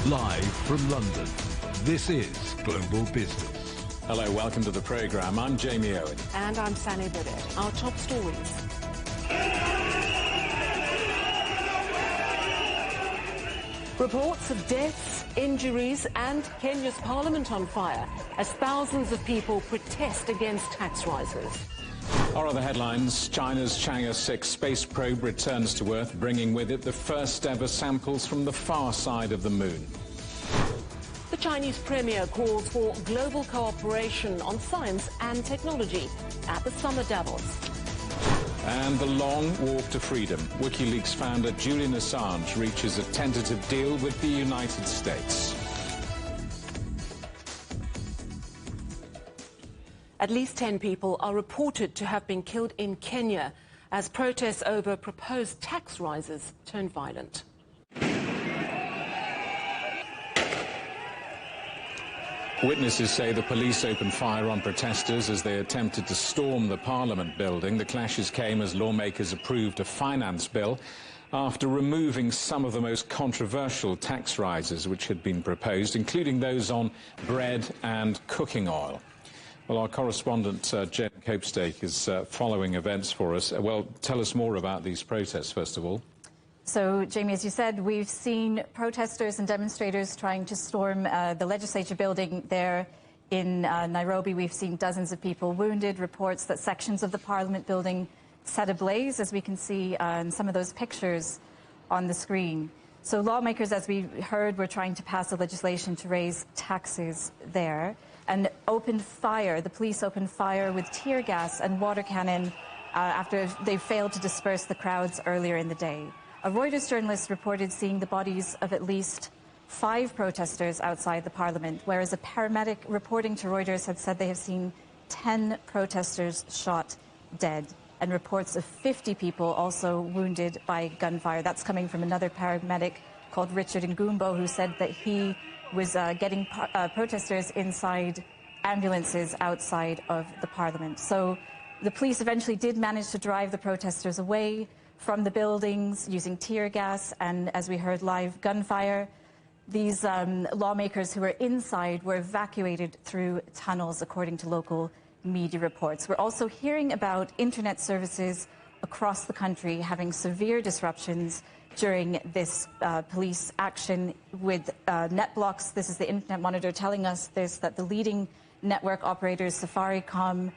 Live from London, this is Global Business. Hello, welcome to the programme. I'm Jamie Owen. And I'm Sally Burdett. Our top stories. Reports of deaths, injuries and Kenya's parliament on fire as thousands of people protest against tax rises. Our other headlines: China's Chang'e 6 space probe returns to Earth, bringing with it the first ever samples from the far side of the moon. The Chinese premier calls for global cooperation on science and technology at the summer Davos. And the long walk to freedom. WikiLeaks founder Julian Assange reaches a tentative deal with the United States. At least 10 people are reported to have been killed in Kenya as protests over proposed tax rises turn violent. Witnesses say the police opened fire on protesters as they attempted to storm the Parliament building. The clashes came as lawmakers approved a finance bill after removing some of the most controversial tax rises which had been proposed, including those on bread and cooking oil. Well, our correspondent Jen Copestake is following events for us. Well, tell us more about these protests, first of all. So, Jamie, as you said, we've seen protesters and demonstrators trying to storm the legislature building there in Nairobi. We've seen dozens of people wounded, reports that sections of the Parliament building set ablaze, as we can see in some of those pictures on the screen. So lawmakers, as we heard, were trying to pass a legislation to raise taxes there and opened fire. The police opened fire with tear gas and water cannon after they failed to disperse the crowds earlier in the day. A Reuters journalist reported seeing the bodies of at least 5 protesters outside the Parliament, whereas a paramedic reporting to Reuters had said they have seen 10 protesters shot dead, and reports of 50 people also wounded by gunfire. That's coming from another paramedic called Richard Ngumbo, who said that he was getting protesters inside ambulances outside of the Parliament. So the police eventually did manage to drive the protesters away from the buildings using tear gas and, as we heard, live gunfire. These lawmakers who were inside were evacuated through tunnels, according to local media reports. We're also hearing about internet services across the country having severe disruptions during this police action with net blocks. This is the Internet Monitor telling us this, that the leading network operators, Safaricom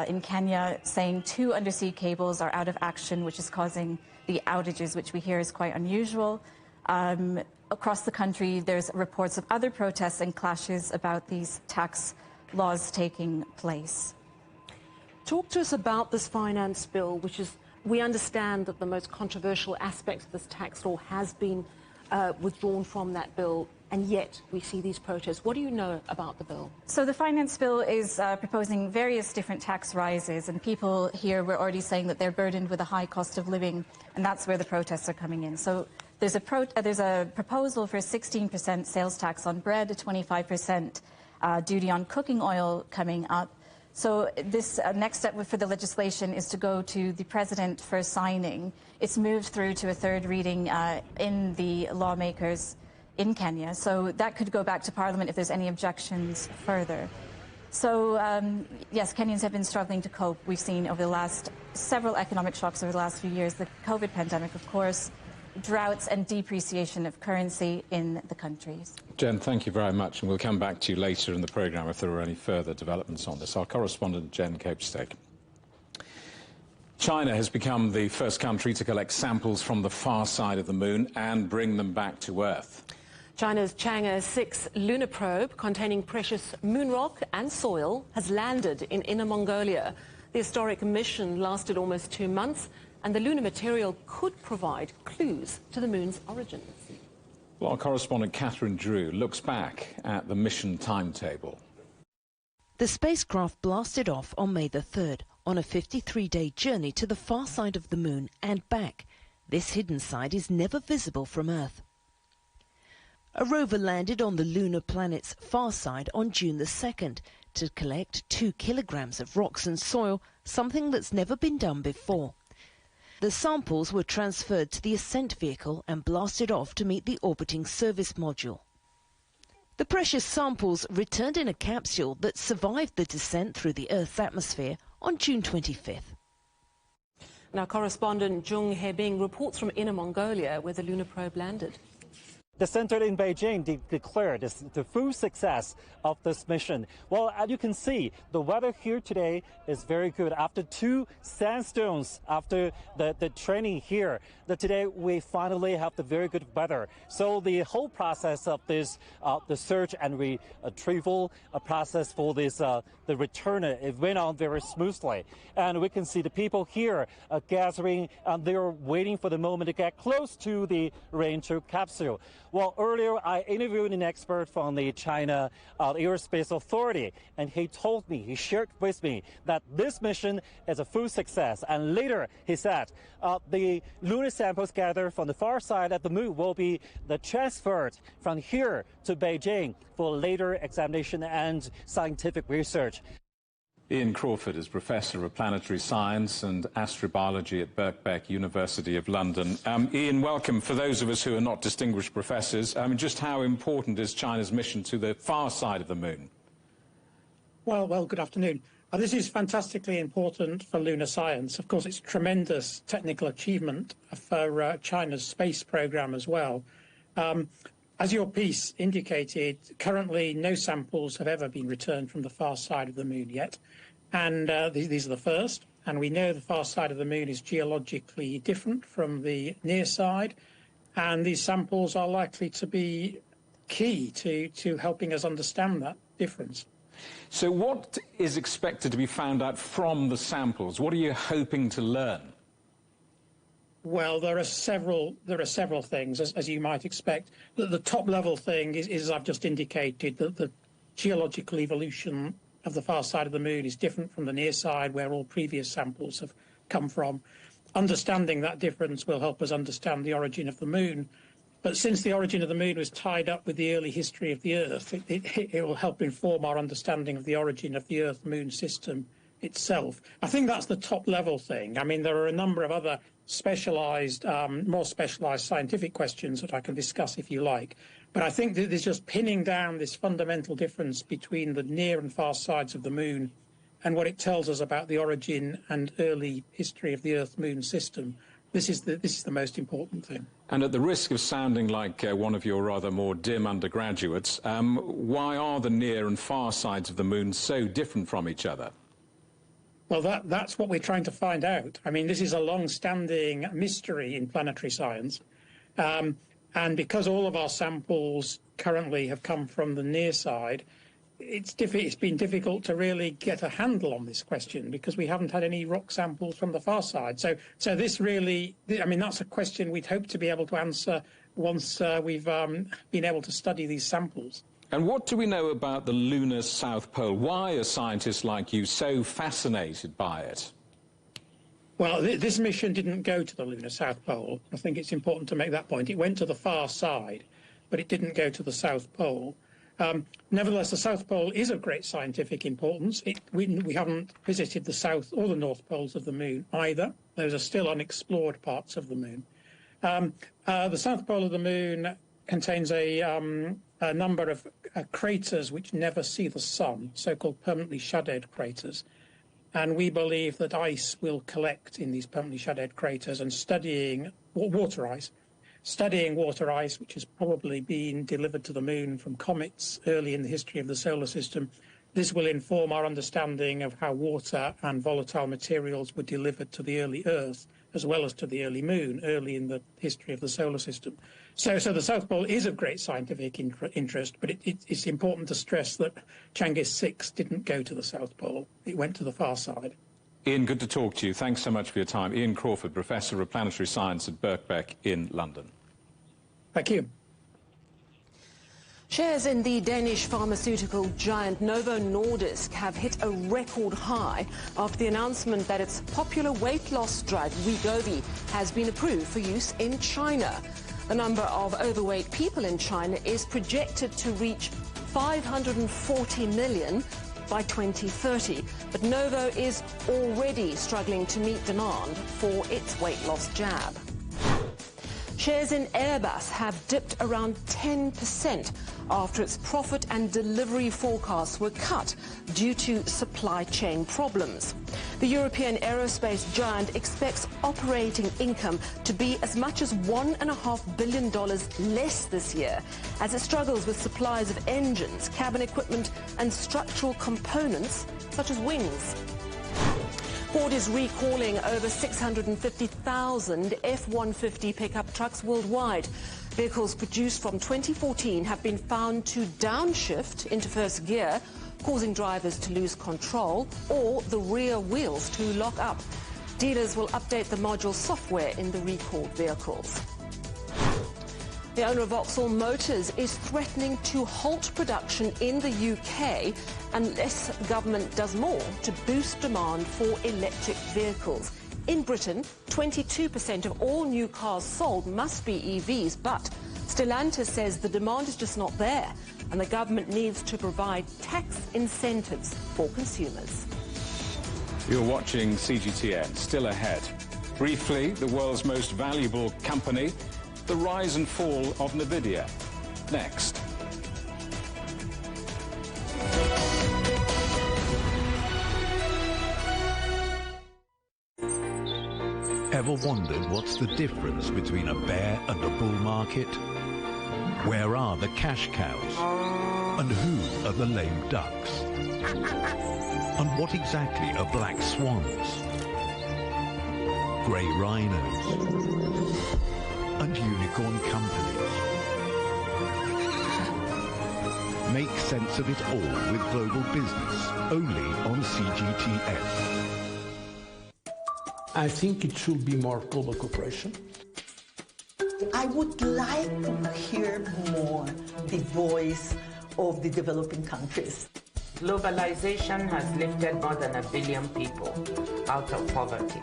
in Kenya, saying 2 undersea cables are out of action, which is causing the outages, which we hear is quite unusual. Across the country, there's reports of other protests and clashes about these tax laws taking place. Talk to us about this finance bill, which is, we understand that the most controversial aspect of this tax law has been withdrawn from that bill, and yet we see these protests. What do you know about the bill? So the finance bill is proposing various different tax rises, and people here were already saying that they're burdened with a high cost of living, and that's where the protests are coming in. So there's a proposal for a 16% sales tax on bread, a 25% duty on cooking oil coming up. So this next step for the legislation is to go to the President for signing. It's moved through to a 3rd reading in the lawmakers in Kenya. So that could go back to Parliament if there's any objections further. So, yes, Kenyans have been struggling to cope. We've seen over the last several economic shocks over the last few years, the COVID pandemic, of course, droughts and depreciation of currency in the countries. Jen, thank you very much, and we'll come back to you later in the programme if there are any further developments on this. Our correspondent, Jen Copestake. China has become the first country to collect samples from the far side of the moon and bring them back to Earth. China's Chang'e 6 lunar probe containing precious moon rock and soil has landed in Inner Mongolia. The historic mission lasted almost 2 months, and the lunar material could provide clues to the moon's origins. Well, our correspondent Catherine Drew looks back at the mission timetable. The spacecraft blasted off on May the 3rd on a 53-day journey to the far side of the moon and back. This hidden side is never visible from Earth. A rover landed on the lunar planet's far side on June the 2nd to collect 2 kilograms of rocks and soil, something that's never been done before. The samples were transferred to the ascent vehicle and blasted off to meet the orbiting service module. The precious samples returned in a capsule that survived the descent through the Earth's atmosphere on June 25th. Now, correspondent Jung He-bing reports from Inner Mongolia, where the lunar probe landed. The center in Beijing declared the full success of this mission. Well, as you can see, the weather here today is very good. After 2 sandstorms after the training here, today we finally have the very good weather. So the whole process of this, the search and retrieval process for this, the return, it went on very smoothly. And we can see the people here gathering, and they're waiting for the moment to get close to the Ranger capsule. Well, earlier I interviewed an expert from the China Aerospace Authority, and he told me, he shared with me that this mission is a full success. And later he said the lunar samples gathered from the far side of the moon will be transferred from here to Beijing for later examination and scientific research. Ian Crawford is Professor of Planetary Science and Astrobiology at Birkbeck, University of London. Ian, welcome. For those of us who are not distinguished professors, just how important is China's mission to the far side of the moon? Well, good afternoon. This is fantastically important for lunar science. Of course, it's tremendous technical achievement for China's space program as well. As your piece indicated, currently no samples have ever been returned from the far side of the moon yet. And these are the first. And we know the far side of the moon is geologically different from the near side. And these samples are likely to be key to helping us understand that difference. So what is expected to be found out from the samples? What are you hoping to learn? Well, there are several things, as you might expect. The top level thing is, as I've just indicated, that the geological evolution of the far side of the moon is different from the near side, where all previous samples have come from. Understanding that difference will help us understand the origin of the moon. But since the origin of the moon was tied up with the early history of the Earth, it will help inform our understanding of the origin of the Earth-Moon system itself. I think that's the top level thing. I mean, there are a number of other specialized, more specialized scientific questions that I can discuss if you like. But I think that there's just pinning down this fundamental difference between the near and far sides of the moon and what it tells us about the origin and early history of the Earth-Moon system. This is the most important thing. And at the risk of sounding like one of your rather more dim undergraduates, why are the near and far sides of the moon so different from each other? Well, that's what we're trying to find out. I mean, this is a long-standing mystery in planetary science. And because all of our samples currently have come from the near side, it's been difficult to really get a handle on this question because we haven't had any rock samples from the far side. So this really, I mean, that's a question we'd hope to be able to answer once we've been able to study these samples. And what do we know about the lunar South Pole? Why are scientists like you so fascinated by it? Well, this mission didn't go to the lunar South Pole. I think it's important to make that point. It went to the far side, but it didn't go to the South Pole. Nevertheless, the South Pole is of great scientific importance. We haven't visited the South or the North Poles of the moon either. Those are still unexplored parts of the moon. The South Pole of the moon contains a number of craters which never see the sun, so-called permanently shadowed craters. And we believe that ice will collect in these permanently shadowed craters, and studying water ice, which has probably been delivered to the moon from comets early in the history of the solar system, this will inform our understanding of how water and volatile materials were delivered to the early Earth, as well as to the early moon, early in the history of the solar system. So the South Pole is of great scientific interest, but it's important to stress that Chang'e 6 didn't go to the South Pole. It went to the far side. Ian, good to talk to you. Thanks so much for your time. Ian Crawford, Professor of Planetary Science at Birkbeck in London. Thank you. Shares in the Danish pharmaceutical giant Novo Nordisk have hit a record high after the announcement that its popular weight loss drug Wegovy has been approved for use in China. The number of overweight people in China is projected to reach 540 million by 2030, but Novo is already struggling to meet demand for its weight loss jab. Shares in Airbus have dipped around 10% after its profit and delivery forecasts were cut due to supply chain problems. The European aerospace giant expects operating income to be as much as $1.5 billion less this year as it struggles with supplies of engines, cabin equipment and structural components such as wings. Ford is recalling over 650,000 F-150 pickup trucks worldwide. Vehicles produced from 2014 have been found to downshift into first gear, causing drivers to lose control or the rear wheels to lock up. Dealers will update the module software in the recalled vehicles. The owner of Vauxhall Motors is threatening to halt production in the UK unless the government does more to boost demand for electric vehicles. In Britain, 22% of all new cars sold must be EVs, but Stellantis says the demand is just not there, and the government needs to provide tax incentives for consumers. You're watching CGTN. Still ahead. Briefly, the world's most valuable company, the rise and fall of Nvidia. Next. Ever wondered what's the difference between a bear and a bull market? Where are the cash cows? And who are the lame ducks? And what exactly are black swans? Grey rhinos? And unicorn companies? Make sense of it all with Global Business, only on CGTN. I think it should be more global cooperation. I would like to hear more the voice of the developing countries. Globalization has lifted more than 1 billion people out of poverty.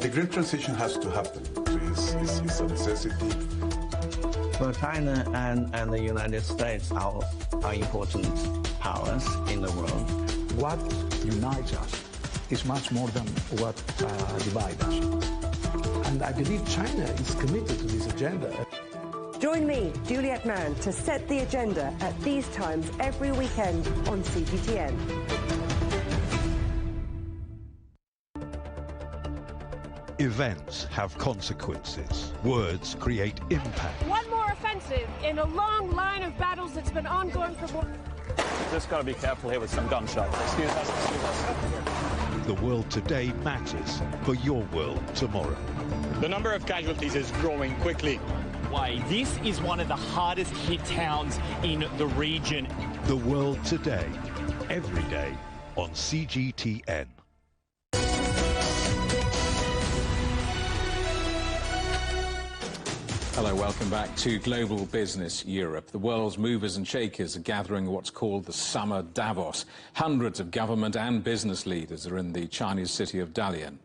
The green transition has to happen. It's a necessity. Well, China and the United States are important powers in the world. What unites us is much more than what divides us. And I believe China is committed to this agenda. Join me, Juliette Mann, to set the agenda at these times every weekend on CGTN. Events have consequences. Words create impact. One more offensive in a long line of battles that's been ongoing for more. Just got to be careful here with some gunshots. Excuse us. The world today matters for your world tomorrow. The number of casualties is growing quickly. Why, this is one of the hardest hit towns in the region. The world today, every day on CGTN. Hello, welcome back to Global Business Europe. The world's movers and shakers are gathering at what's called the Summer Davos. Hundreds of government and business leaders are in the Chinese city of Dalian.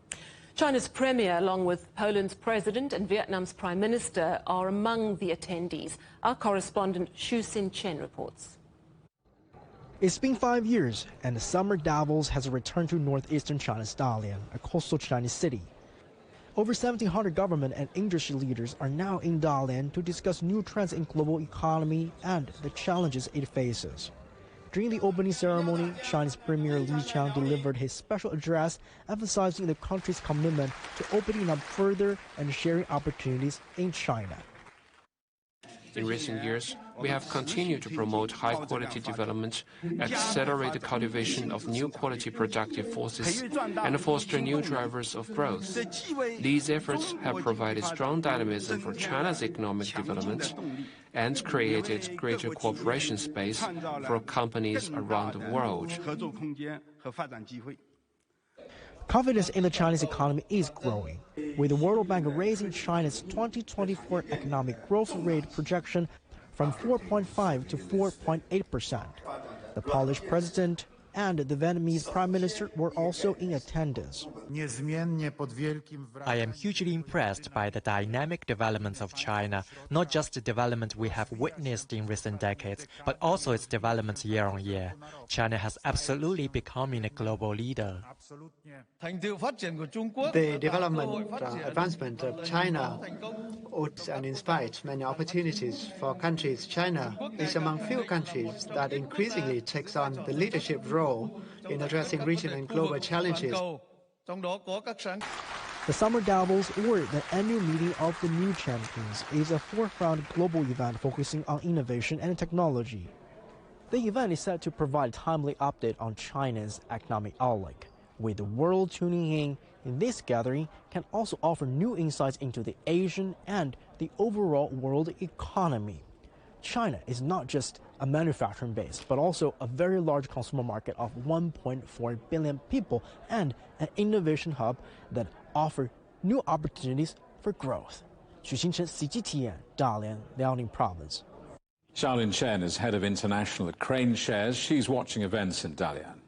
China's premier, along with Poland's president and Vietnam's prime minister, are among the attendees. Our correspondent Xu Sin Chen reports. It's been 5 years, and the Summer Davos has returned to northeastern China's Dalian, a coastal Chinese city. Over 1,700 government and industry leaders are now in Dalian to discuss new trends in global economy and the challenges it faces. During the opening ceremony, Chinese Premier Li Qiang delivered his special address, emphasizing the country's commitment to opening up further and sharing opportunities in China. In recent years, we have continued to promote high-quality development, accelerate the cultivation of new quality productive forces, and foster new drivers of growth. These efforts have provided strong dynamism for China's economic development and created greater cooperation space for companies around the world. Confidence in the Chinese economy is growing, with the World Bank raising China's 2024 economic growth rate projection from 4.5 to 4.8%. The Polish president, and the Vietnamese Prime Minister were also in attendance. I am hugely impressed by the dynamic developments of China, not just the development we have witnessed in recent decades, but also its development year on year. China has absolutely becoming a global leader. The advancement of China and inspired many opportunities for countries. China is among few countries that increasingly takes on the leadership role in addressing regional and global challenges. The Summer Davos, or the annual meeting of the new champions, is a forefront global event focusing on innovation and technology. The event is set to provide a timely update on China's economic outlook. With the world tuning in, this gathering can also offer new insights into the Asian and the overall world economy. China is not just a manufacturing base, but also a very large consumer market of 1.4 billion people and an innovation hub that offers new opportunities for growth. Xu Xingchen, CGTN, Dalian, Liaoning Province. Xiaolin Chen is head of international at Crane Shares. She's watching events in Dalian.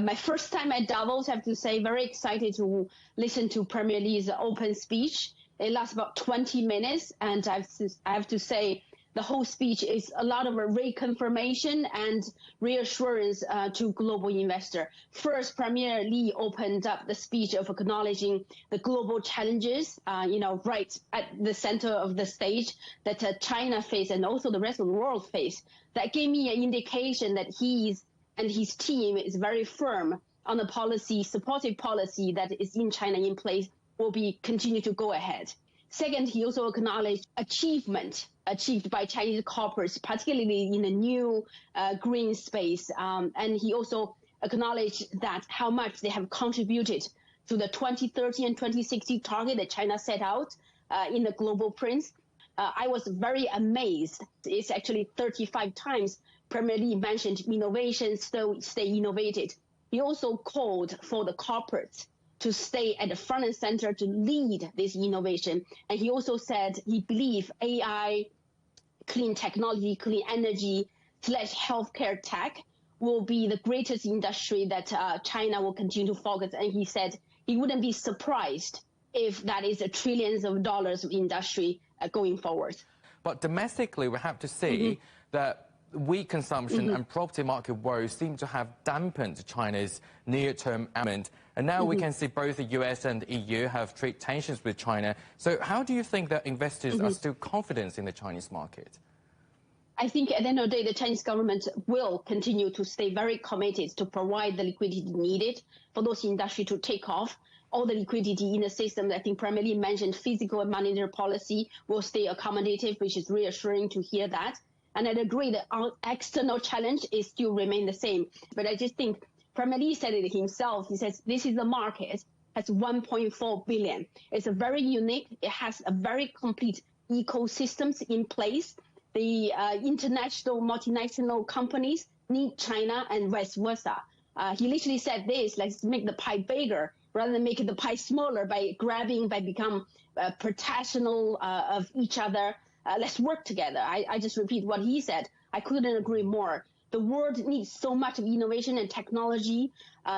My first time at Davos, I have to say, very excited to listen to Premier Li's open speech. It lasts about 20 minutes, and I have to say, the whole speech is a lot of reconfirmation and reassurance to global investor. First, Premier Li opened up the speech of acknowledging the global challenges, right at the center of the stage that China face and also the rest of the world face. That gave me an indication that he and his team is very firm on the supportive policy that is in China in place will continue to go ahead. Second, he also acknowledged achievement achieved by Chinese corporates, particularly in the new green space. And he also acknowledged that how much they have contributed to the 2030 and 2060 target that China set out in the Global Prince. I was very amazed. It's actually 35 times Premier Li mentioned innovation, so stay innovated. He also called for the corporates to stay at the front and center to lead this innovation. And he also said he believes AI, clean technology, clean energy / healthcare tech will be the greatest industry that China will continue to focus. And he said he wouldn't be surprised if that is trillions of dollars of industry going forward. But domestically, we have to see that weak consumption and property market woes seem to have dampened China's near-term element. And now we can see both the US and the EU have trade tensions with China. So how do you think that investors are still confident in the Chinese market? I think at the end of the day, the Chinese government will continue to stay very committed to provide the liquidity needed for those industries to take off. All the liquidity in the system, I think Premier Li mentioned fiscal and monetary policy will stay accommodative, which is reassuring to hear that. And I'd agree that our external challenge is still remain the same. But I just think Premier Li said it himself. He says this is a market, has 1.4 billion. It's a very unique. It has a very complete ecosystems in place. The international multinational companies need China and vice versa. He literally said this, let's make the pie bigger rather than making the pie smaller by become protectional of each other. Let's work together. I just repeat what he said. I couldn't agree more. The world needs so much of innovation and technology.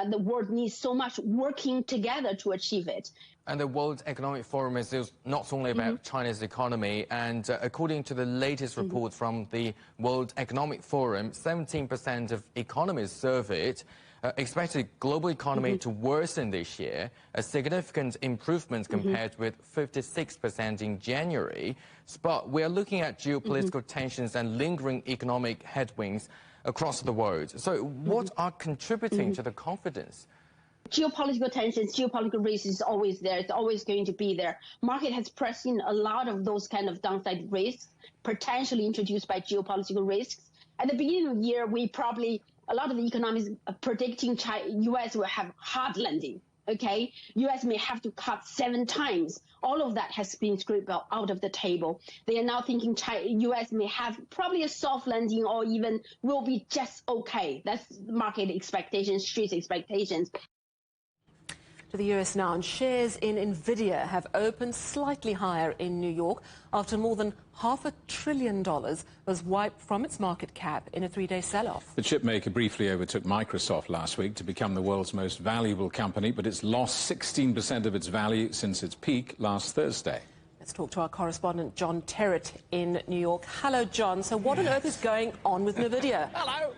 The world needs so much working together to achieve it. And the World Economic Forum is not only about China's economy. And according to the latest report from the World Economic Forum, 17% of economists surveyed expected global economy to worsen this year, a significant improvement compared with 56% in January. But we are looking at geopolitical tensions and lingering economic headwinds across the world. So what are contributing to the confidence? Geopolitical tensions, geopolitical risk is always there. It's always going to be there. Market has pressed in a lot of those kind of downside risks, potentially introduced by geopolitical risks. At the beginning of the year, a lot of the economists are predicting U.S. will have hard landing. Okay, U.S. may have to cut 7 times. All of that has been scraped out of the table. They are now thinking U.S. may have probably a soft landing or even will be just okay. That's market expectations, street expectations. to the US now, and shares in Nvidia have opened slightly higher in New York after more than $500 billion was wiped from its market cap in a three-day sell-off. The chipmaker briefly overtook Microsoft last week to become the world's most valuable company, but it's lost 16% of its value since its peak last Thursday. Let's talk to our correspondent, John Terrett in New York. Hello, John. So what on earth is going on with Nvidia? Hello.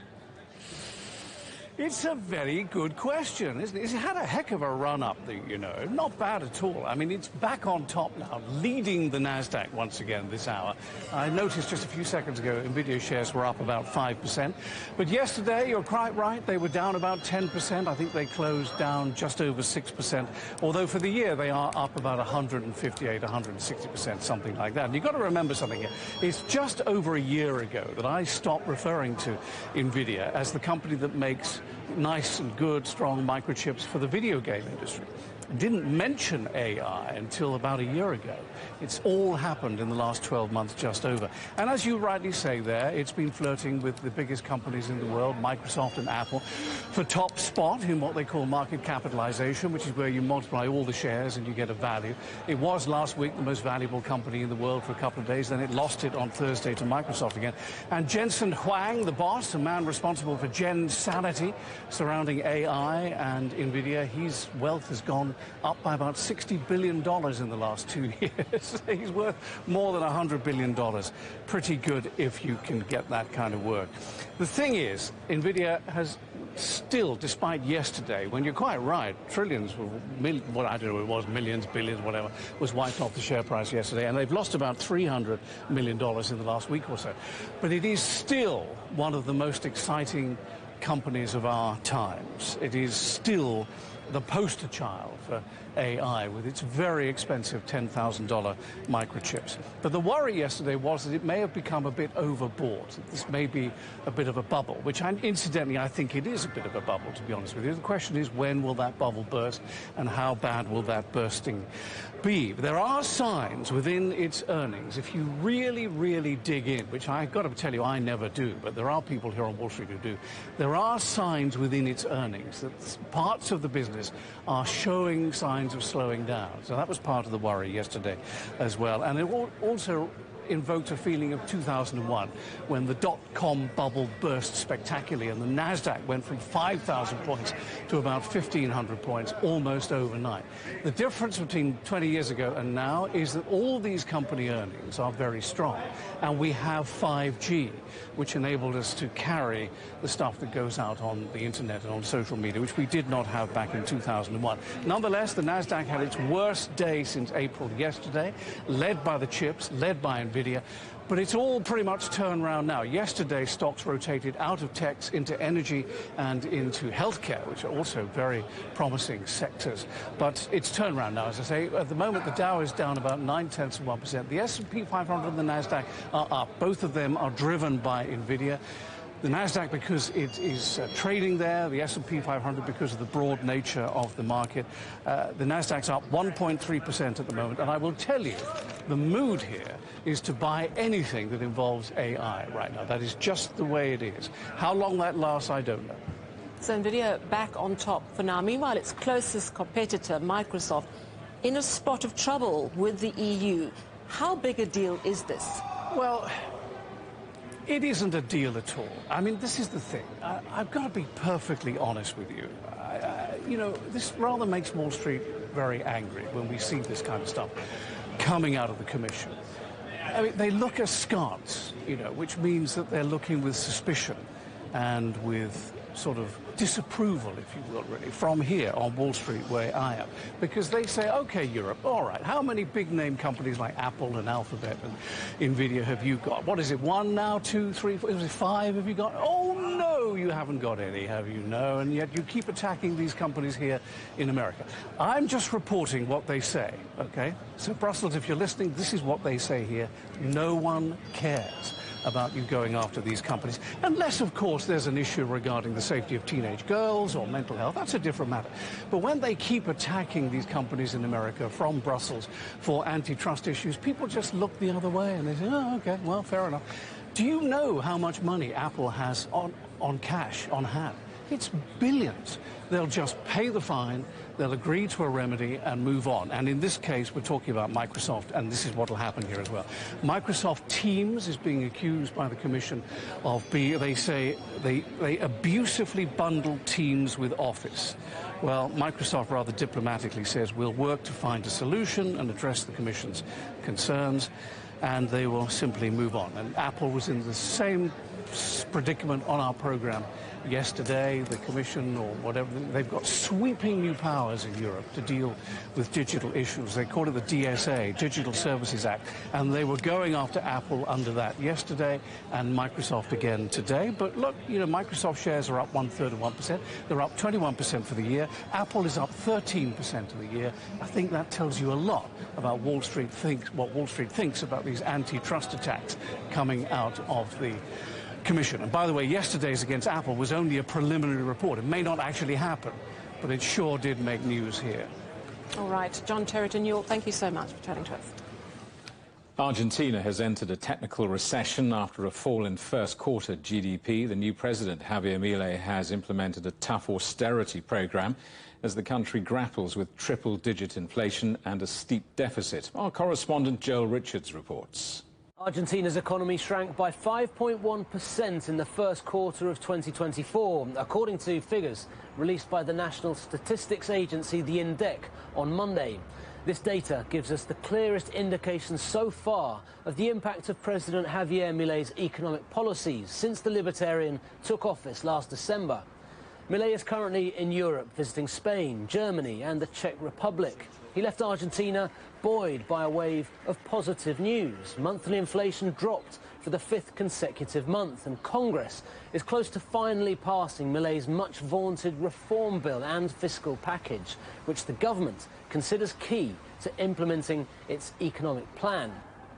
It's a very good question, isn't it? It's had a heck of a run-up, you know. Not bad at all. I mean, it's back on top now, leading the Nasdaq once again this hour. I noticed just a few seconds ago, Nvidia shares were up about 5%. But yesterday, you're quite right, they were down about 10%. I think they closed down just over 6%. Although for the year, they are up about 158, 160%, something like that. And you've got to remember something here. It's just over a year ago that I stopped referring to Nvidia as the company that makes nice and good, strong microchips for the video game industry. I didn't mention AI until about a year ago. It's all happened in the last 12 months, just over. And as you rightly say there, it's been flirting with the biggest companies in the world, Microsoft and Apple, for top spot in what they call market capitalization, which is where you multiply all the shares and you get a value. It was last week the most valuable company in the world for a couple of days, then it lost it on Thursday to Microsoft again. And Jensen Huang, the boss, the man responsible for Gen Sanity surrounding AI and Nvidia, his wealth has gone up by about $60 billion in the last 2 years. He's worth more than $100 billion. Pretty good if you can get that kind of work. The thing is, Nvidia has still, despite yesterday, when you're quite right, trillions, well, I don't know what it was, millions, billions, whatever, was wiped off the share price yesterday, and they've lost about $300 million in the last week or so. But it is still one of the most exciting companies of our times. It is still the poster child for AI with its very expensive $10,000 microchips. But the worry yesterday was that it may have become a bit overbought. This may be a bit of a bubble, which incidentally I think it is a bit of a bubble, to be honest with you. The question is, when will that bubble burst and how bad will that bursting be? There are signs within its earnings, if you really, really dig in, which I've got to tell you I never do, but there are people here on Wall Street who do. There are signs within its earnings that parts of the business are showing signs of slowing down. So that was part of the worry yesterday as well. And it also invoked a feeling of 2001 when the dot-com bubble burst spectacularly and the Nasdaq went from 5,000 points to about 1,500 points almost overnight. The difference between 20 years ago and now is that all these company earnings are very strong, and we have 5G, which enabled us to carry the stuff that goes out on the internet and on social media, which we did not have back in 2001. Nonetheless, the Nasdaq had its worst day since April yesterday, led by the chips, led by Nvidia, but it's all pretty much turned around now. Yesterday, stocks rotated out of techs into energy and into healthcare, which are also very promising sectors. But it's turned around now, as I say. At the moment, the Dow is down about 0.9%. The S&P 500 and the Nasdaq are up. Both of them are driven by Nvidia. The Nasdaq because it is trading there, the S&P 500 because of the broad nature of the market. The Nasdaq's up 1.3% at the moment, and I will tell you, the mood here is to buy anything that involves AI right now. That is just the way it is. How long that lasts, I don't know. So Nvidia back on top for now. Meanwhile, its closest competitor, Microsoft, in a spot of trouble with the EU. How big a deal is this? Well, it isn't a deal at all. I mean, this is the thing. I've got to be perfectly honest with you. You know, this rather makes Wall Street very angry when we see this kind of stuff coming out of the Commission. I mean, they look askance, you know, which means that they're looking with suspicion and with sort of disapproval, if you will, really, from here on Wall Street where I am. Because they say, okay, Europe, all right, how many big-name companies like Apple and Alphabet and Nvidia have you got? What is it, 1 now, 2, 3, 4, is it 5 have you got? Oh, no, you haven't got any, have you? No, and yet you keep attacking these companies here in America. I'm just reporting what they say, okay? So, Brussels, if you're listening, this is what they say here. No one cares about you going after these companies, unless, of course, there's an issue regarding the safety of teenage girls or mental health. That's a different matter. But when they keep attacking these companies in America from Brussels for antitrust issues, people just look the other way and they say, oh, okay, well, fair enough. Do you know how much money Apple has on cash on hand? It's billions. They'll just pay the fine, they'll agree to a remedy and move on. And in this case, we're talking about Microsoft, and this is what will happen here as well. Microsoft Teams is being accused by the Commission of they say they abusively bundle Teams with Office. Well, Microsoft rather diplomatically says we'll work to find a solution and address the Commission's concerns, and they will simply move on. And Apple was in the same predicament on our program yesterday. The Commission, or whatever, they've got sweeping new powers in Europe to deal with digital issues. They call it the DSA, Digital Services Act, and they were going after Apple under that yesterday, and Microsoft again today. But look, you know, Microsoft shares are up 1/3 of 1%. They're up 21% for the year. Apple is up 13% of the year. I think that tells you a lot about what Wall Street thinks about these antitrust attacks coming out of the Commission. And by the way, yesterday's against Apple was only a preliminary report. It may not actually happen, but it sure did make news here. All right, John Terry-Newell, thank you so much for chatting to us. Argentina has entered a technical recession after a fall in first quarter GDP. The new president, Javier Milei, has implemented a tough austerity program as the country grapples with triple-digit inflation and a steep deficit. Our correspondent Joel Richards reports. Argentina's economy shrank by 5.1% in the first quarter of 2024, according to figures released by the National Statistics Agency, the INDEC, on Monday. This data gives us the clearest indication so far of the impact of President Javier Milei's economic policies since the Libertarian took office last December. Milei is currently in Europe, visiting Spain, Germany and the Czech Republic. He left Argentina buoyed by a wave of positive news. Monthly inflation dropped for the 5th consecutive month, and Congress is close to finally passing Milei's much-vaunted reform bill and fiscal package, which the government considers key to implementing its economic plan.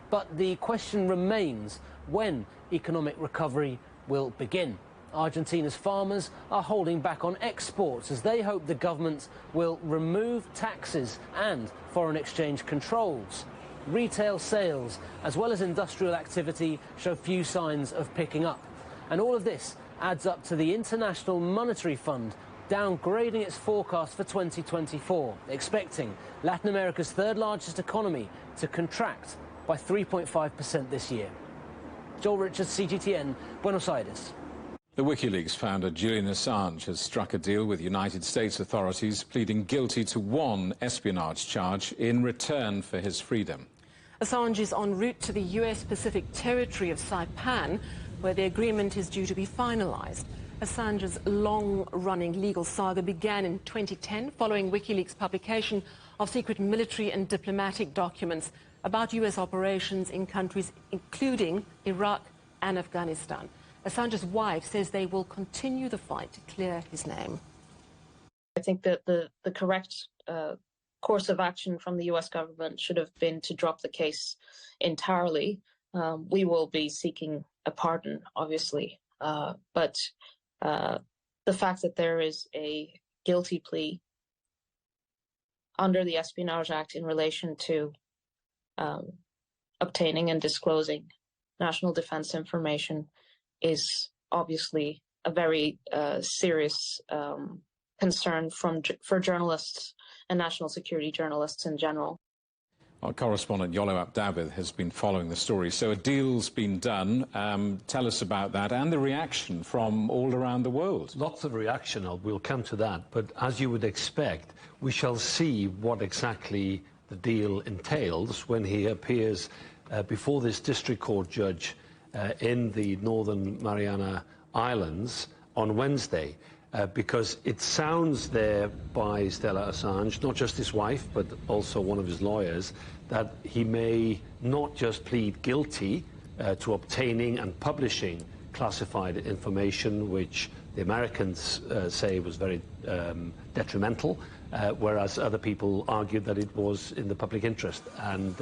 But the question remains when economic recovery will begin. Argentina's farmers are holding back on exports as they hope the government will remove taxes and foreign exchange controls. Retail sales, as well as industrial activity, show few signs of picking up. And all of this adds up to the International Monetary Fund downgrading its forecast for 2024, expecting Latin America's third-largest economy to contract by 3.5% this year. Joel Richards, CGTN, Buenos Aires. The WikiLeaks founder Julian Assange has struck a deal with United States authorities, pleading guilty to one espionage charge in return for his freedom. Assange is en route to the US Pacific territory of Saipan, where the agreement is due to be finalized. Assange's long-running legal saga began in 2010 following WikiLeaks' publication of secret military and diplomatic documents about US operations in countries including Iraq and Afghanistan. Assange's wife says they will continue the fight to clear his name. I think that the correct course of action from the US government should have been to drop the case entirely. We will be seeking a pardon, obviously, but the fact that there is a guilty plea under the Espionage Act in relation to obtaining and disclosing national defense information is obviously a very serious concern for journalists and national security journalists in general. Our correspondent Yolo Abdabith has been following the story. So a deal's been done. Tell us about that and the reaction from all around the world. Lots of reaction. We'll come to that. But as you would expect, we shall see what exactly the deal entails when he appears before this district court judge in the Northern Mariana Islands on Wednesday, because it sounds there by Stella Assange, not just his wife, but also one of his lawyers, that he may not just plead guilty to obtaining and publishing classified information, which the Americans say was very detrimental, whereas other people argued that it was in the public interest. And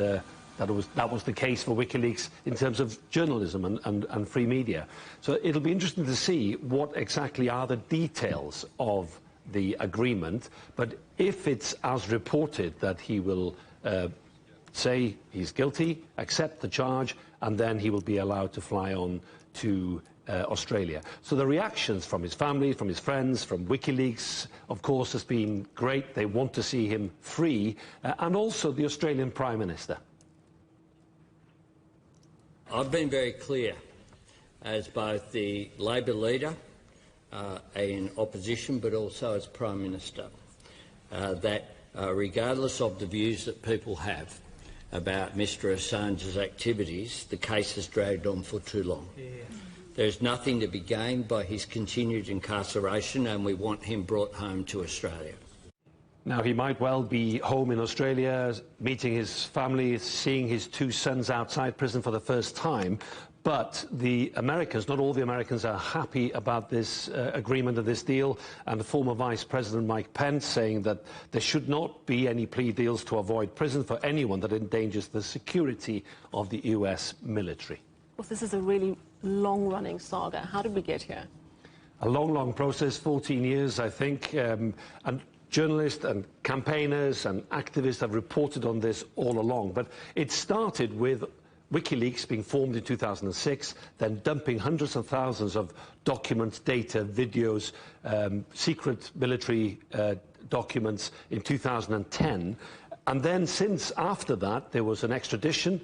that was the case for WikiLeaks in terms of journalism and free media. So it'll be interesting to see what exactly are the details of the agreement. But if it's as reported that he will say he's guilty, accept the charge, and then he will be allowed to fly on to Australia. So the reactions from his family, from his friends, from WikiLeaks, of course, has been great. They want to see him free, and also the Australian Prime Minister. I've been very clear as both the Labor leader in opposition, but also as Prime Minister, that regardless of the views that people have about Mr Assange's activities, the case has dragged on for too long. There's nothing to be gained by his continued incarceration, and we want him brought home to Australia. Now, he might well be home in Australia, meeting his family, seeing his two sons outside prison for the first time. But the Americans, not all the Americans, are happy about this agreement and this deal. And the former Vice President Mike Pence saying that there should not be any plea deals to avoid prison for anyone that endangers the security of the US military. Well, this is a really long-running saga. How did we get here? A long, long process, 14 years, I think. And journalists and campaigners and activists have reported on this all along. But it started with WikiLeaks being formed in 2006, then dumping hundreds of thousands of documents, data, videos, secret military documents in 2010. And then since after that, there was an extradition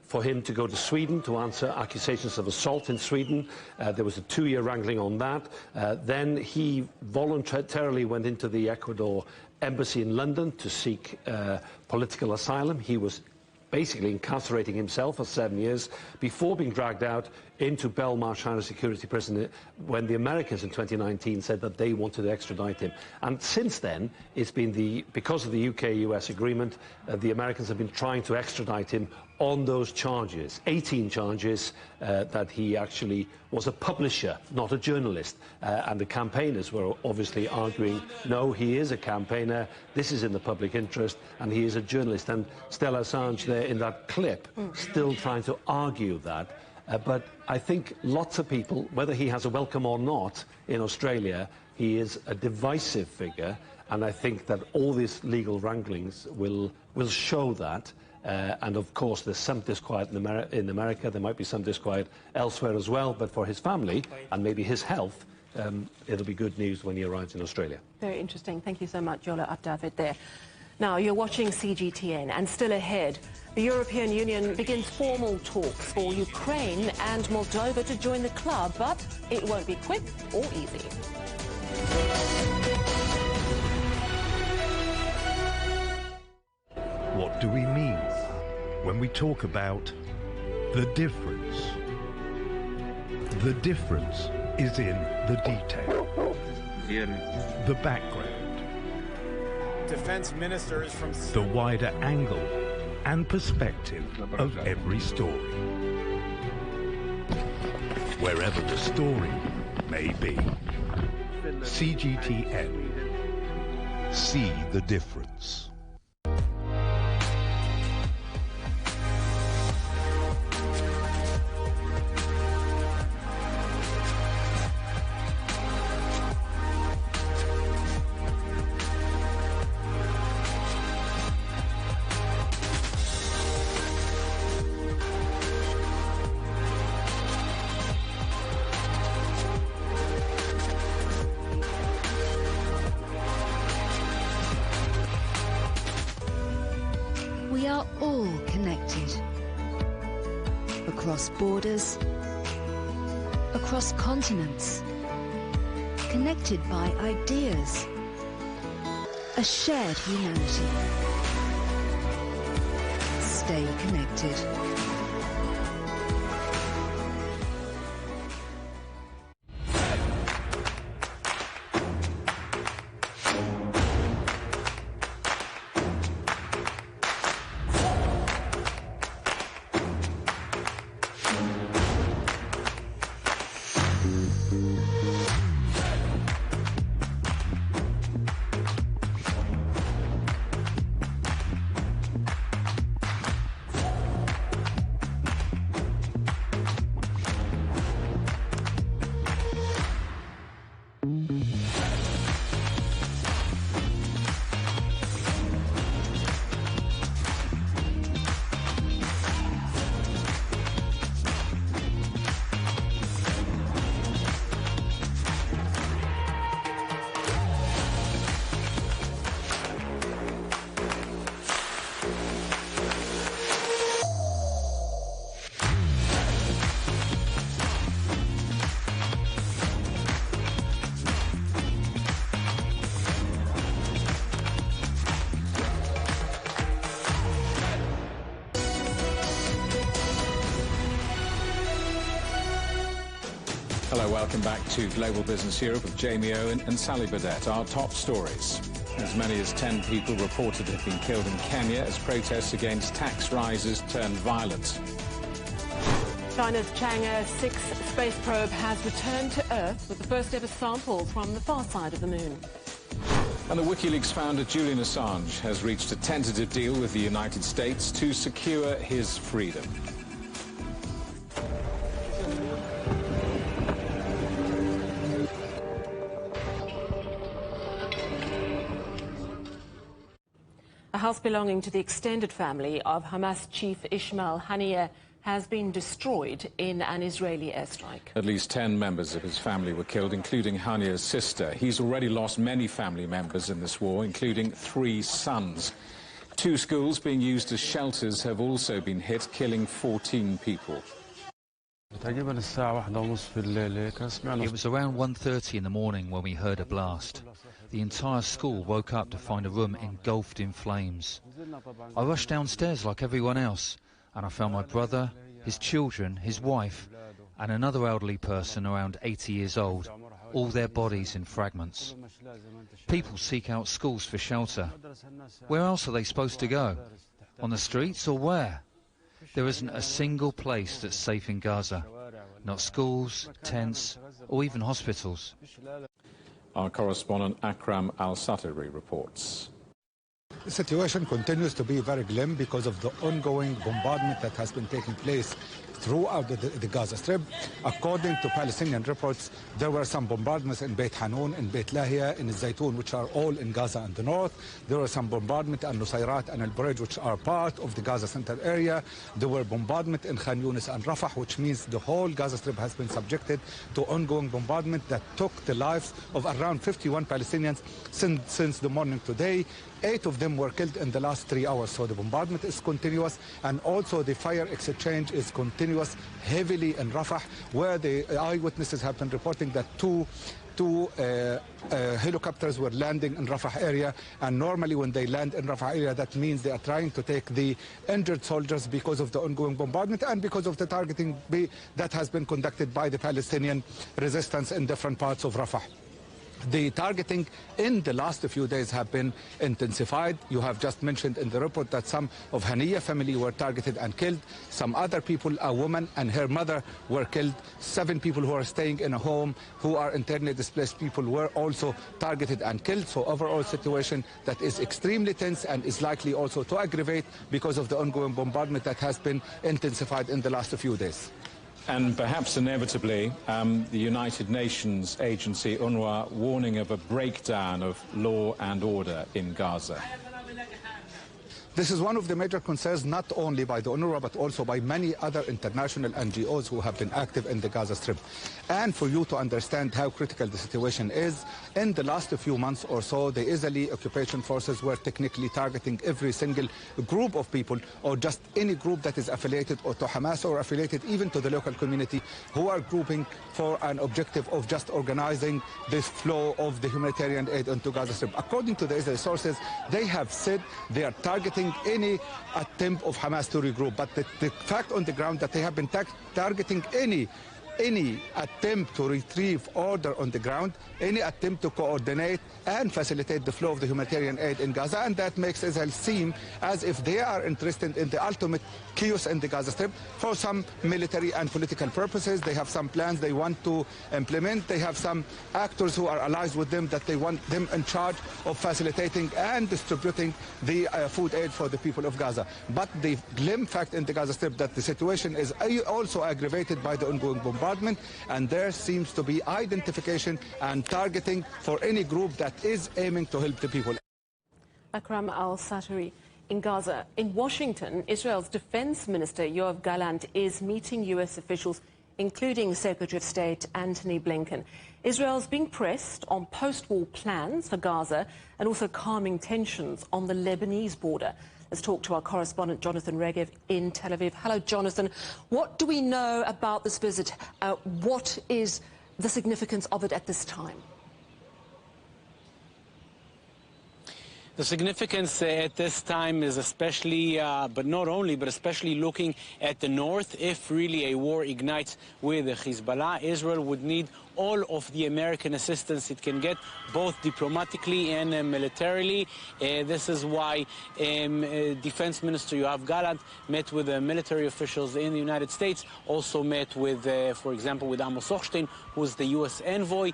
for him to go to Sweden to answer accusations of assault in Sweden. There was a 2-year wrangling on that. Then he voluntarily went into the Ecuador embassy in London to seek political asylum. He was basically incarcerating himself for 7 years before being dragged out into Belmarsh High Security Prison when the Americans in 2019 said that they wanted to extradite him. And since then, it's been because of the UK-US agreement, the Americans have been trying to extradite him on those charges, 18 charges that he actually was a publisher, not a journalist. And the campaigners were obviously arguing, no, he is a campaigner, this is in the public interest, and he is a journalist. And Stella Assange there in that clip still trying to argue that. But I think lots of people, whether he has a welcome or not in Australia, he is a divisive figure, and I think that all these legal wranglings will show that. And of course, there's some disquiet in America. There might be some disquiet elsewhere as well. But for his family and maybe his health, it'll be good news when he arrives in Australia. Very interesting. Thank you so much, Jola Abdavid there. Now, you're watching CGTN, and still ahead, the European Union begins formal talks for Ukraine and Moldova to join the club, but it won't be quick or easy. What do we mean when we talk about the difference? The difference is in the detail, the background, defense ministers from the wider angle and perspective of every story, wherever the story may be. CGTN. See the difference. We are all connected. Across borders, across continents, connected by ideas, a shared humanity. Stay connected. Hello, welcome back to Global Business Europe with Jamie Owen and Sally Burdett. Our top stories. As many as 10 people reported to have been killed in Kenya as protests against tax rises turned violent. China's Chang'e 6 space probe has returned to Earth with the first ever sample from the far side of the moon. And the WikiLeaks founder Julian Assange has reached a tentative deal with the United States to secure his freedom. A house belonging to the extended family of Hamas chief Ismail Haniyeh has been destroyed in an Israeli airstrike. At least 10 members of his family were killed, including Haniyeh's sister. He's already lost many family members in this war, including 3 sons. 2 schools being used as shelters have also been hit, killing 14 people. It was around 1:30 in the morning when we heard a blast. The entire school woke up to find a room engulfed in flames. I rushed downstairs like everyone else, and I found my brother, his children, his wife, and another elderly person around 80 years old, all their bodies in fragments. People seek out schools for shelter. Where else are they supposed to go? On the streets or where? There isn't a single place that's safe in Gaza. Not schools, tents, or even hospitals. Our correspondent Akram Al-Satari reports. The situation continues to be very grim because of the ongoing bombardment that has been taking place throughout the Gaza Strip. According to Palestinian reports, there were some bombardments in Beit Hanun, in Beit Lahia, in Zaytun, which are all in Gaza and the north. There were some bombardment in Nusayrat and Al-Burej, which are part of the Gaza Center area. There were bombardment in Khan Yunis and Rafah, which means the whole Gaza Strip has been subjected to ongoing bombardment that took the lives of around 51 Palestinians since the morning today. 8 of them were killed in the last 3 hours, so the bombardment is continuous, and also the fire exchange is continuous heavily in Rafah, where the eyewitnesses have been reporting that two helicopters were landing in Rafah area, and normally when they land in Rafah area, that means they are trying to take the injured soldiers because of the ongoing bombardment and because of the targeting that has been conducted by the Palestinian resistance in different parts of Rafah. The targeting in the last few days have been intensified. You have just mentioned in the report that some of Haniyeh family were targeted and killed. Some other people, a woman and her mother, were killed. 7 people who are staying in a home who are internally displaced people were also targeted and killed. So overall situation that is extremely tense and is likely also to aggravate because of the ongoing bombardment that has been intensified in the last few days. And perhaps inevitably, the United Nations agency UNRWA warning of a breakdown of law and order in Gaza. This is one of the major concerns, not only by the UNRWA, but also by many other international NGOs who have been active in the Gaza Strip. And for you to understand how critical the situation is, in the last few months or so, the Israeli occupation forces were technically targeting every single group of people, or just any group that is affiliated or to Hamas or affiliated even to the local community, who are grouping for an objective of just organizing this flow of the humanitarian aid into Gaza Strip. According to the Israeli sources, they have said they are targeting any attempt of Hamas to regroup, but the fact on the ground that they have been targeting any attempt to retrieve order on the ground, any attempt to coordinate and facilitate the flow of the humanitarian aid in Gaza, and that makes Israel seem as if they are interested in the ultimate chaos in the Gaza Strip for some military and political purposes. They have some plans they want to implement. They have some actors who are allies with them that they want them in charge of facilitating and distributing the food aid for the people of Gaza. But the grim fact in the Gaza Strip that the situation is also aggravated by the ongoing bombardment, and there seems to be identification and targeting for any group that is aiming to help the people. Akram Al-Satari. In Gaza, in Washington, Israel's Defense Minister Yoav Gallant is meeting U.S. officials, including Secretary of State Antony Blinken. Israel's being pressed on post-war plans for Gaza and also calming tensions on the Lebanese border. Let's talk to our correspondent Jonathan Regev in Tel Aviv. Hello, Jonathan. What do we know about this visit? What is the significance of it at this time? The significance at this time is especially, but not only, but especially looking at the north. If really a war ignites with Hezbollah, Israel would need all of the American assistance it can get, both diplomatically and militarily. This is why Defense Minister Yoav Gallant met with military officials in the United States, also met with, for example, with Amos Hochstein, who's the U.S. envoy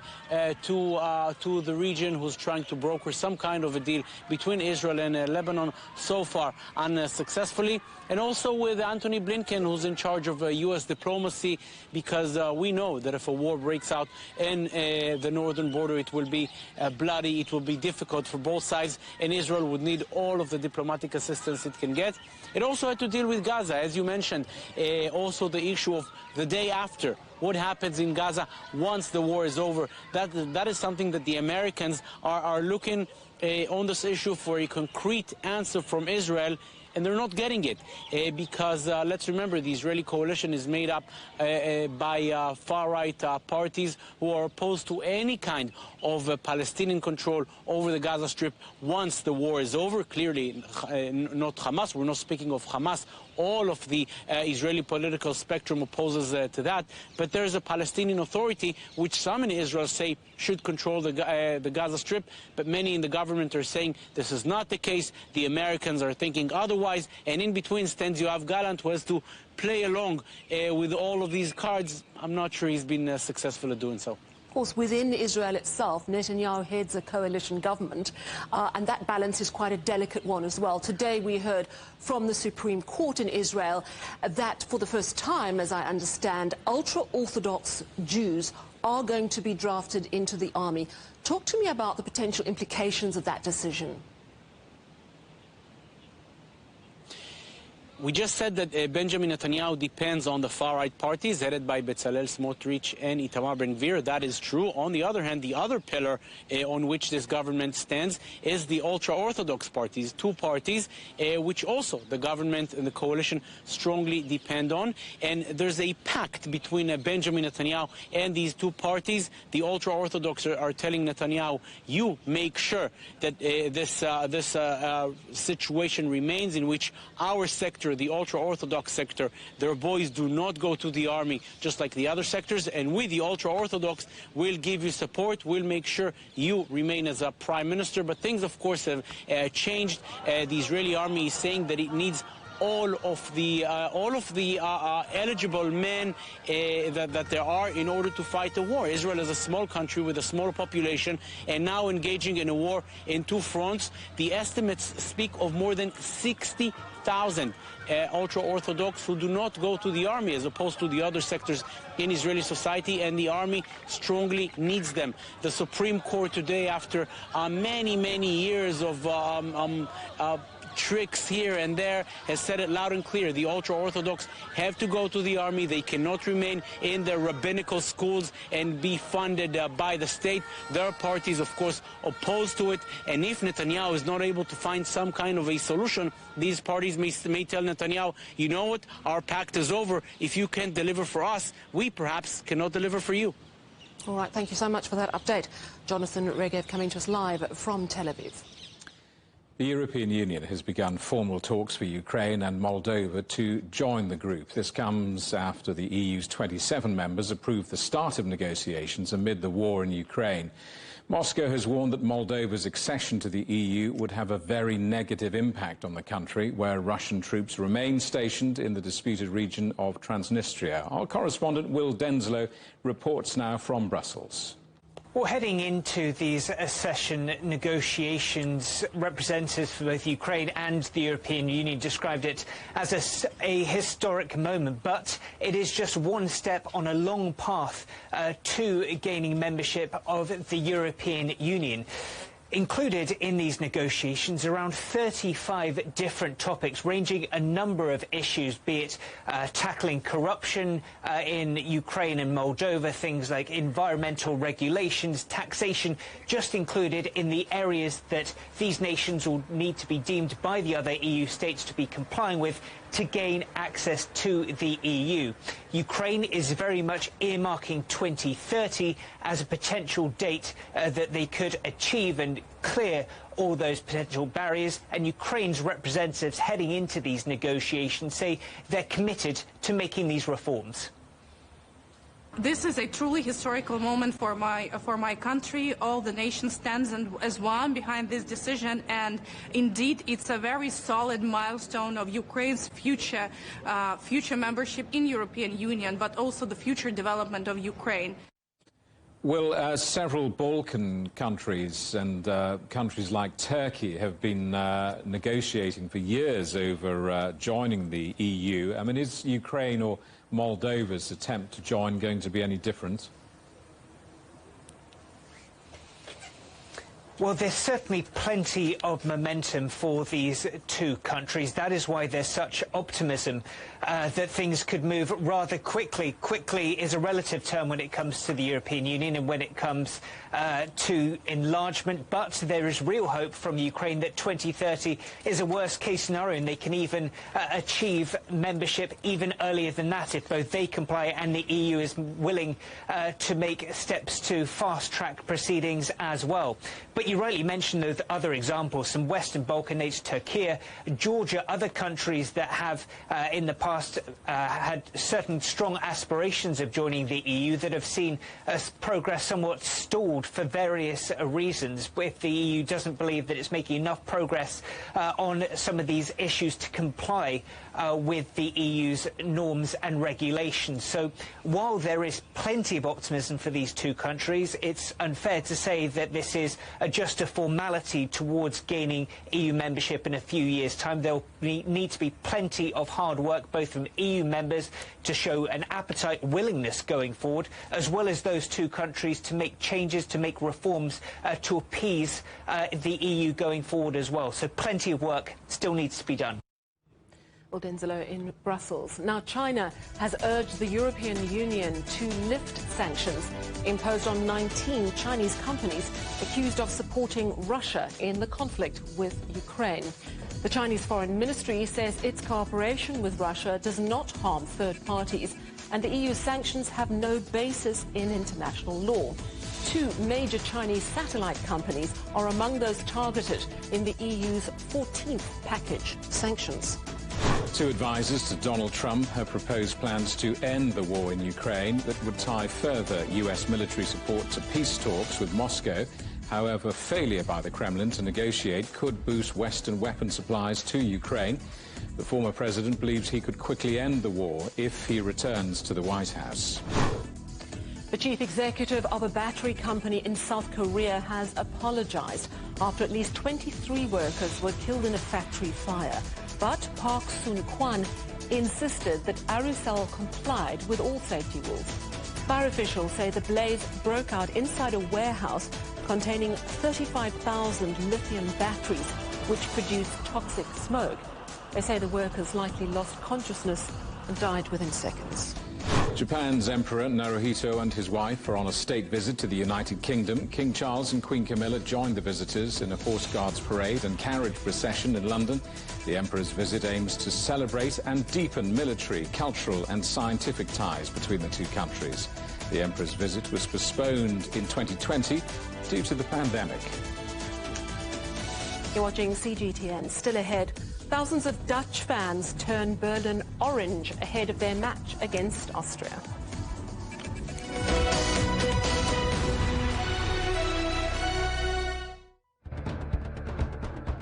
to the region, who's trying to broker some kind of a deal between Israel and Lebanon, so far unsuccessfully. And also with Antony Blinken, who's in charge of U.S. diplomacy, because we know that if a war breaks out in the northern border, it will be bloody, it will be difficult for both sides, and Israel would need all of the diplomatic assistance it can get. It also had to deal with Gaza, as you mentioned, also the issue of the day after. What happens in Gaza once the war is over? That is something that the Americans are looking on this issue for a concrete answer from Israel. And they're not getting it because, let's remember, the Israeli coalition is made up by far-right parties who are opposed to any kind of Palestinian control over the Gaza Strip once the war is over. Clearly, not Hamas. We're not speaking of Hamas. All of the Israeli political spectrum opposes to that. But there's a Palestinian Authority, which some in Israel say should control the Gaza Strip. But many in the government are saying this is not the case. The Americans are thinking otherwise. And in between stands Yoav Gallant, who has to play along with all of these cards. I'm not sure he's been successful at doing so. Of course, within Israel itself, Netanyahu heads a coalition government, and that balance is quite a delicate one as well. Today we heard from the Supreme Court in Israel that for the first time, as I understand, ultra-Orthodox Jews are going to be drafted into the army. Talk to me about the potential implications of that decision. We just said that Benjamin Netanyahu depends on the far-right parties headed by Bezalel Smotrich and Itamar Ben-Gvir. That is true. On the other hand, the other pillar on which this government stands is the ultra-Orthodox parties, two parties which also the government and the coalition strongly depend on. And there's a pact between Benjamin Netanyahu and these two parties. The ultra-Orthodox are telling Netanyahu, you make sure that this situation remains in which our sector, the ultra-Orthodox sector, their boys do not go to the army just like the other sectors, and we, the ultra-Orthodox, will give you support. We'll make sure you remain as a prime minister. But things, of course, have changed. The Israeli army is saying that it needs all of the eligible men that there are in order to fight the war. Israel is a small country with a small population, and now engaging in a war in two fronts. The estimates speak of more than 60,000 ultra-Orthodox who do not go to the army, as opposed to the other sectors in Israeli society, and the army strongly needs them. The Supreme Court today, after many years of tricks here and there, has said it loud and clear. The ultra-Orthodox have to go to the army. They cannot remain in their rabbinical schools and be funded by the state. There are parties, of course, opposed to it. And if Netanyahu is not able to find some kind of a solution, these parties may tell Netanyahu, you know what, our pact is over. If you can't deliver for us, we perhaps cannot deliver for you. All right, thank you so much for that update. Jonathan Regev coming to us live from Tel Aviv. The European Union has begun formal talks for Ukraine and Moldova to join the group. This comes after the EU's 27 members approved the start of negotiations amid the war in Ukraine. Moscow has warned that Moldova's accession to the EU would have a very negative impact on the country, where Russian troops remain stationed in the disputed region of Transnistria. Our correspondent Will Denslow reports now from Brussels. Well, heading into these accession negotiations, representatives for both Ukraine and the European Union described it as a historic moment, but it is just one step on a long path to gaining membership of the European Union. Included in these negotiations around 35 different topics, ranging a number of issues, be it tackling corruption in Ukraine and Moldova, things like environmental regulations, taxation, just included in the areas that these nations will need to be deemed by the other EU states to be complying with, to gain access to the EU. Ukraine is very much earmarking 2030 as a potential date that they could achieve and clear all those potential barriers, and Ukraine's representatives heading into these negotiations say they're committed to making these reforms. This is a truly historical moment for my country. All the nation stands as one behind this decision, and indeed it's a very solid milestone of Ukraine's future membership in European Union, but also the future development of Ukraine. Well, several Balkan countries and countries like Turkey have been negotiating for years over joining the EU. I mean, is Ukraine or Moldova's attempt to join going to be any different? Well, there's certainly plenty of momentum for these two countries. That is why there's such optimism that things could move rather quickly. Quickly is a relative term when it comes to the European Union and when it comes to enlargement. But there is real hope from Ukraine that 2030 is a worst-case scenario, and they can even achieve membership even earlier than that if both they comply and the EU is willing to make steps to fast-track proceedings as well. But you rightly mentioned those other examples, some Western Balkan states, Turkey, Georgia, other countries that have in the past had certain strong aspirations of joining the EU that have seen progress somewhat stalled for various reasons. If the EU doesn't believe that it's making enough progress on some of these issues to comply with the EU's norms and regulations. So while there is plenty of optimism for these two countries, it's unfair to say that this is just a formality towards gaining EU membership in a few years' time. There'll need to be plenty of hard work, both from EU members to show an appetite, willingness going forward, as well as those two countries to make changes, to make reforms to appease the EU going forward as well. So plenty of work still needs to be done. Well, Denzilo in Brussels. Now, China has urged the European Union to lift sanctions imposed on 19 Chinese companies accused of supporting Russia in the conflict with Ukraine. The Chinese Foreign Ministry says its cooperation with Russia does not harm third parties, and the EU sanctions have no basis in international law. Two major Chinese satellite companies are among those targeted in the EU's 14th package sanctions. Two advisors to Donald Trump have proposed plans to end the war in Ukraine that would tie further US military support to peace talks with Moscow. However, failure by the Kremlin to negotiate could boost Western weapon supplies to Ukraine. The former president believes he could quickly end the war if he returns to the White House. The chief executive of a battery company in South Korea has apologized after at least 23 workers were killed in a factory fire. But Park Soon-kwan insisted that Arucell complied with all safety rules. Fire officials say the blaze broke out inside a warehouse containing 35,000 lithium batteries, which produced toxic smoke. They say the workers likely lost consciousness and died within seconds. Japan's Emperor Naruhito and his wife are on a state visit to the United Kingdom. King Charles and Queen Camilla joined the visitors in a Horse Guards parade and carriage procession in London. The Emperor's visit aims to celebrate and deepen military, cultural and scientific ties between the two countries. The Emperor's visit was postponed in 2020 due to the pandemic. You're watching CGTN. Still ahead, thousands of Dutch fans turn Berlin orange ahead of their match against Austria.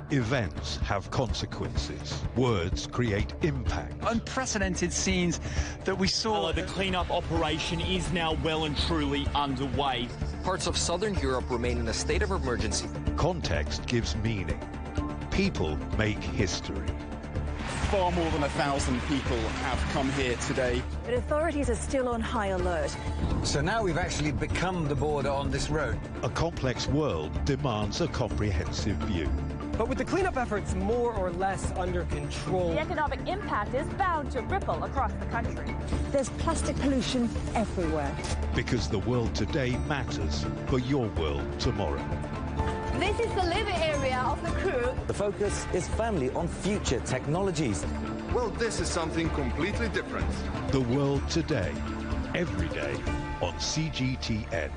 Events have consequences. Words create impact. Unprecedented scenes that we saw. The cleanup operation is now well and truly underway. Parts of southern Europe remain in a state of emergency. Context gives meaning. People make history. Far more than 1,000 people have come here today. But authorities are still on high alert. So now we've actually become the border on this road. A complex world demands a comprehensive view. But with the cleanup efforts more or less under control, the economic impact is bound to ripple across the country. There's plastic pollution everywhere. Because the world today matters for your world tomorrow. This is the living area of the crew. The focus is firmly on future technologies. Well, this is something completely different. The World Today, every day on CGTN.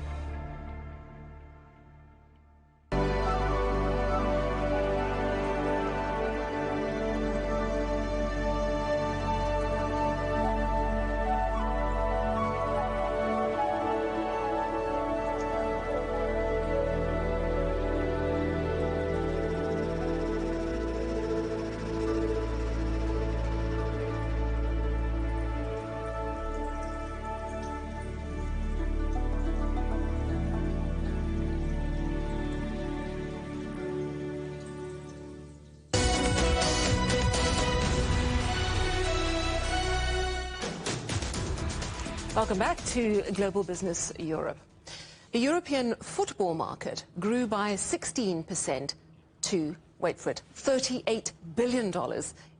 Welcome back to Global Business Europe. The European football market grew by 16% to, wait for it, $38 billion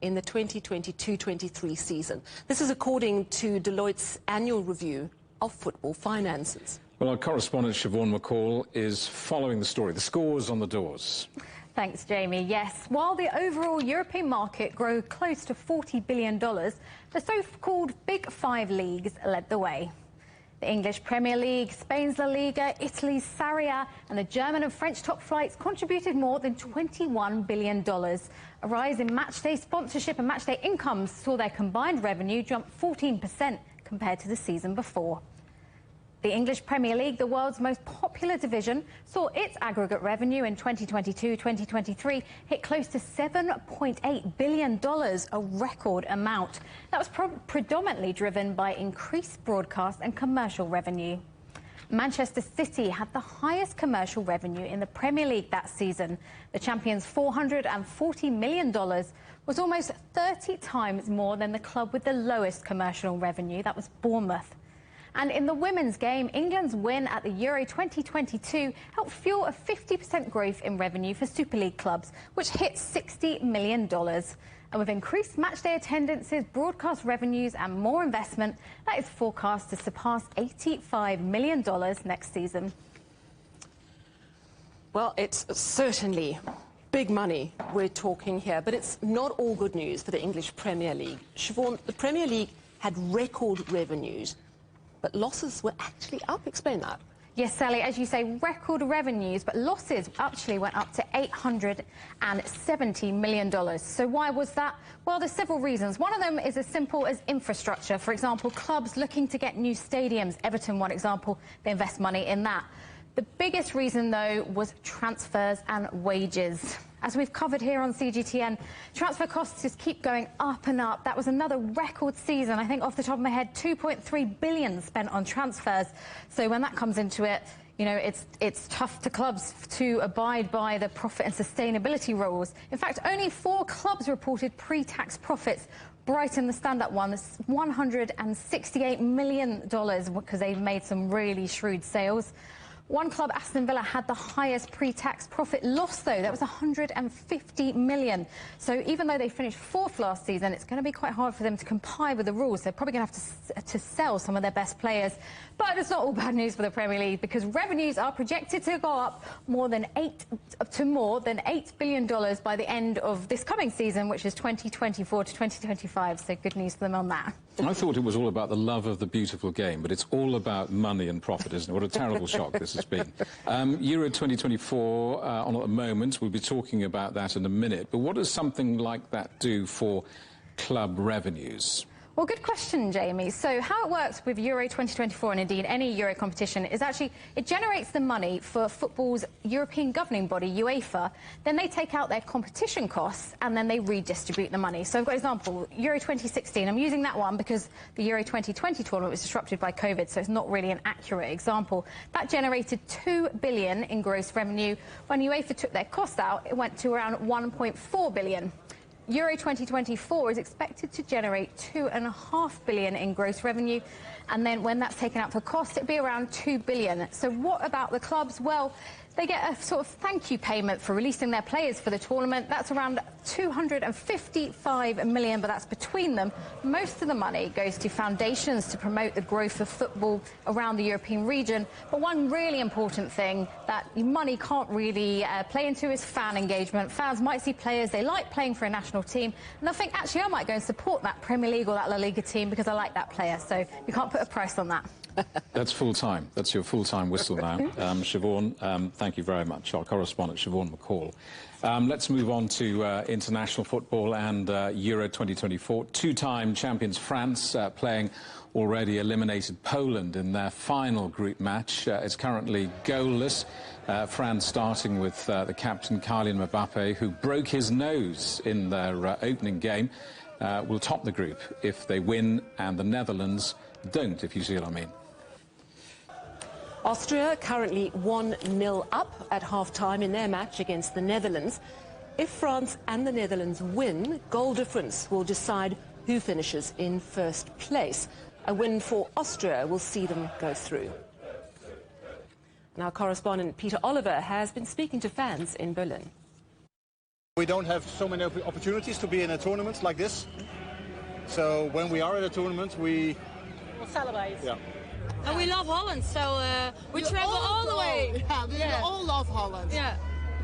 in the 2022-23 season. This is according to Deloitte's annual review of football finances. Well, our correspondent Siobhan McCall is following the story. The scores on the doors. Thanks, Jamie. Yes, while the overall European market grew close to $40 billion, the so-called Big Five leagues led the way. The English Premier League, Spain's La Liga, Italy's Serie A and the German and French top flights contributed more than $21 billion. A rise in matchday sponsorship and matchday incomes saw their combined revenue jump 14% compared to the season before. The English Premier League, the world's most popular division, saw its aggregate revenue in 2022-2023 hit close to $7.8 billion, a record amount. That was predominantly driven by increased broadcast and commercial revenue. Manchester City had the highest commercial revenue in the Premier League that season. The champions' $440 million was almost 30 times more than the club with the lowest commercial revenue. That was Bournemouth. And in the women's game, England's win at the Euro 2022 helped fuel a 50% growth in revenue for Super League clubs, which hit $60 million. And with increased matchday attendances, broadcast revenues and more investment, that is forecast to surpass $85 million next season. Well, it's certainly big money we're talking here, but it's not all good news for the English Premier League. Siobhan, the Premier League had record revenues, but losses were actually up. Explain that. Yes, Sally, as you say, record revenues, but losses actually went up to $870 million. So why was that? Well, there's several reasons. One of them is as simple as infrastructure. For example, clubs looking to get new stadiums. Everton, one example, they invest money in that. The biggest reason, though, was transfers and wages. As we've covered here on CGTN, transfer costs just keep going up and up. That was another record season. I think off the top of my head, $2.3 billion spent on transfers. So when that comes into it, you know, it's tough to clubs to abide by the profit and sustainability rules. In fact, only 4 clubs reported pre-tax profits. Brighton, the stand-up one, is $168 million because they've made some really shrewd sales. One club, Aston Villa, had the highest pre-tax profit loss, though. That was $150 million. So even though they finished 4th last season, it's going to be quite hard for them to comply with the rules. They're probably going to have to sell some of their best players. But it's not all bad news for the Premier League, because revenues are projected to go up more than $8 billion by the end of this coming season, which is 2024 to 2025. So good news for them on that. I thought it was all about the love of the beautiful game, but it's all about money and profit, isn't it? What a terrible shock this has been. Euro 2024 on at the moment. We'll be talking about that in a minute. But what does something like that do for club revenues? Well, good question, Jamie. So how it works with Euro 2024 and indeed any Euro competition is actually it generates the money for football's European governing body, UEFA. Then they take out their competition costs and then they redistribute the money. So I've got an example, Euro 2016. I'm using that one because the Euro 2020 tournament was disrupted by COVID, so it's not really an accurate example. That generated $2 billion in gross revenue. When UEFA took their costs out, it went to around $1.4 billion. Euro 2024 is expected to generate $2.5 billion in gross revenue, and then when that's taken out for cost, it'll be around $2 billion. So what about the clubs? Well, They get a sort of thank you payment for releasing their players for the tournament. That's around 255 million, but that's between them. Most of the money goes to foundations to promote the growth of football around the European region. But one really important thing that money can't really play into is fan engagement. Fans might see players they like playing for a national team, and I think, actually, I might go and support that Premier League or that La Liga team because I like that player. So you can't put a price on that. That's full-time. That's your full-time whistle now. Siobhan, thank you very much. Our correspondent, Siobhan McCall. Let's move on to international football and Euro 2024. Two-time champions France playing already eliminated Poland in their final group match. It's currently goalless. France starting with the captain, Kylian Mbappe, who broke his nose in their opening game, will top the group if they win, and the Netherlands don't, if you see what I mean. Austria currently 1-0 up at half-time in their match against the Netherlands. If France and the Netherlands win, goal difference will decide who finishes in first place. A win for Austria will see them go through. And our correspondent Peter Oliver has been speaking to fans in Berlin. We don't have so many opportunities to be in a tournament like this. So when we are at a tournament, we'll celebrate. Yeah. And we love Holland, so we travel all the way. Yeah, we all love Holland. Yeah.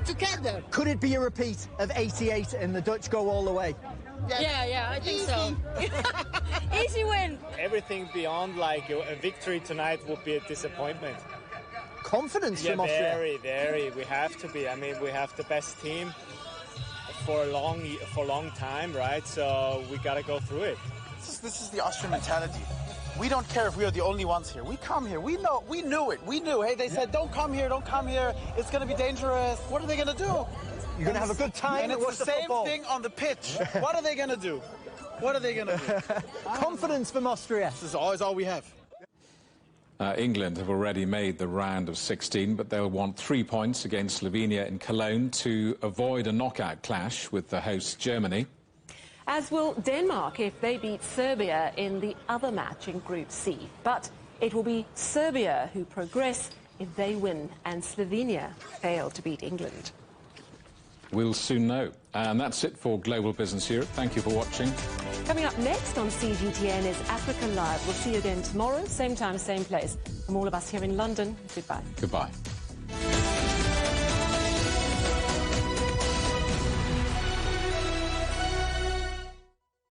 Together. Could it be a repeat of '88 and the Dutch go all the way? Yeah, I think so. Easy win. Everything beyond like a victory tonight would be a disappointment. Confidence from Austria. Very. We have to be. I mean, we have the best team for a long time, right? So we got to go through it. This is the Austrian mentality. We don't care if we are the only ones here. We come here. We knew it. Hey, they said, don't come here. It's going to be dangerous. What are they going to do? You're going to have a good time. And it's the same thing on the pitch. What are they going to do? Confidence from Austria. This is always all we have. England have already made the round of 16, but they'll want 3 points against Slovenia in Cologne to avoid a knockout clash with the host Germany. As will Denmark if they beat Serbia in the other match in Group C. But it will be Serbia who progress if they win and Slovenia fail to beat England. We'll soon know. And that's it for Global Business Europe. Thank you for watching. Coming up next on CGTN is Africa Live. We'll see you again tomorrow, same time, same place. From all of us here in London, goodbye. Goodbye.